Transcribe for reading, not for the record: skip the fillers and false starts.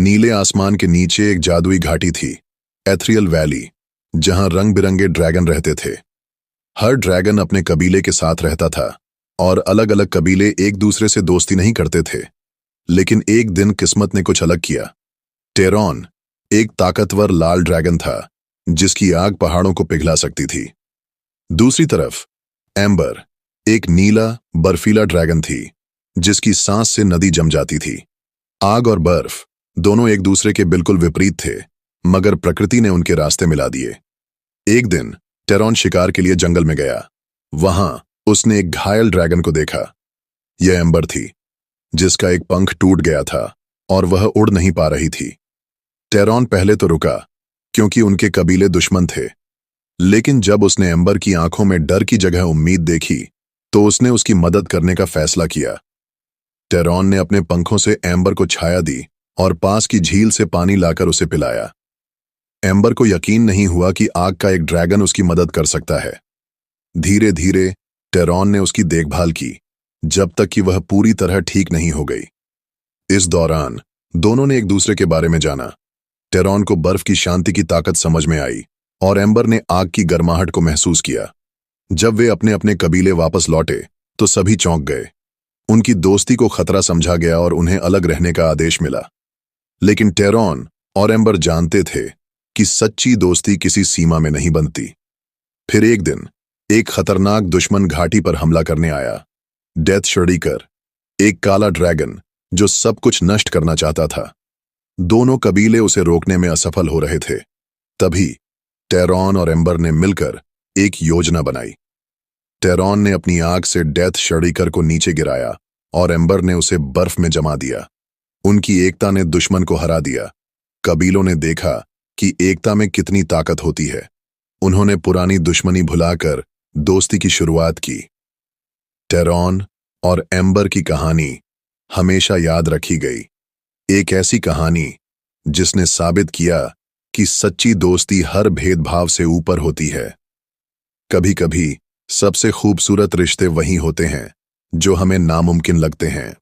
नीले आसमान के नीचे एक जादुई घाटी थी, एथरियल वैली, जहां रंग बिरंगे ड्रैगन रहते थे। हर ड्रैगन अपने कबीले के साथ रहता था और अलग अलग कबीले एक दूसरे से दोस्ती नहीं करते थे। लेकिन एक दिन किस्मत ने कुछ अलग किया। टेरॉन एक ताकतवर लाल ड्रैगन था जिसकी आग पहाड़ों को पिघला सकती थी। दूसरी तरफ एम्बर एक नीला बर्फीला ड्रैगन थी जिसकी सांस से नदी जम जाती थी। आग और बर्फ दोनों एक दूसरे के बिल्कुल विपरीत थे, मगर प्रकृति ने उनके रास्ते मिला दिए। एक दिन टेरॉन शिकार के लिए जंगल में गया। वहां उसने एक घायल ड्रैगन को देखा। यह एम्बर थी, जिसका एक पंख टूट गया था और वह उड़ नहीं पा रही थी। टेरॉन पहले तो रुका क्योंकि उनके कबीले दुश्मन थे, लेकिन जब उसने एम्बर की आंखों में डर की जगह उम्मीद देखी तो उसने उसकी मदद करने का फैसला किया। टेरॉन ने अपने पंखों से एम्बर को छाया दी और पास की झील से पानी लाकर उसे पिलाया। एम्बर को यकीन नहीं हुआ कि आग का एक ड्रैगन उसकी मदद कर सकता है। धीरे धीरे टेरॉन ने उसकी देखभाल की जब तक कि वह पूरी तरह ठीक नहीं हो गई। इस दौरान दोनों ने एक दूसरे के बारे में जाना। टेरॉन को बर्फ की शांति की ताकत समझ में आई और एम्बर ने आग की गर्माहट को महसूस किया। जब वे अपने अपने कबीले वापस लौटे तो सभी चौंक गए। उनकी दोस्ती को खतरा समझा गया और उन्हें अलग रहने का आदेश मिला। लेकिन टेरॉन और एम्बर जानते थे कि सच्ची दोस्ती किसी सीमा में नहीं बनती। फिर एक दिन एक खतरनाक दुश्मन घाटी पर हमला करने आया। डेथ शर्डीकर, एक काला ड्रैगन जो सब कुछ नष्ट करना चाहता था। दोनों कबीले उसे रोकने में असफल हो रहे थे। तभी टेरॉन और एम्बर ने मिलकर एक योजना बनाई। टेरॉन ने अपनी आग से डेथ शर्डीकर को नीचे गिराया और एम्बर ने उसे बर्फ में जमा दिया। उनकी एकता ने दुश्मन को हरा दिया। कबीलों ने देखा कि एकता में कितनी ताकत होती है। उन्होंने पुरानी दुश्मनी भुलाकर दोस्ती की शुरुआत की। टेरॉन और एम्बर की कहानी हमेशा याद रखी गई। एक ऐसी कहानी जिसने साबित किया कि सच्ची दोस्ती हर भेदभाव से ऊपर होती है। कभी कभी सबसे खूबसूरत रिश्ते वही होते हैं जो हमें नामुमकिन लगते हैं।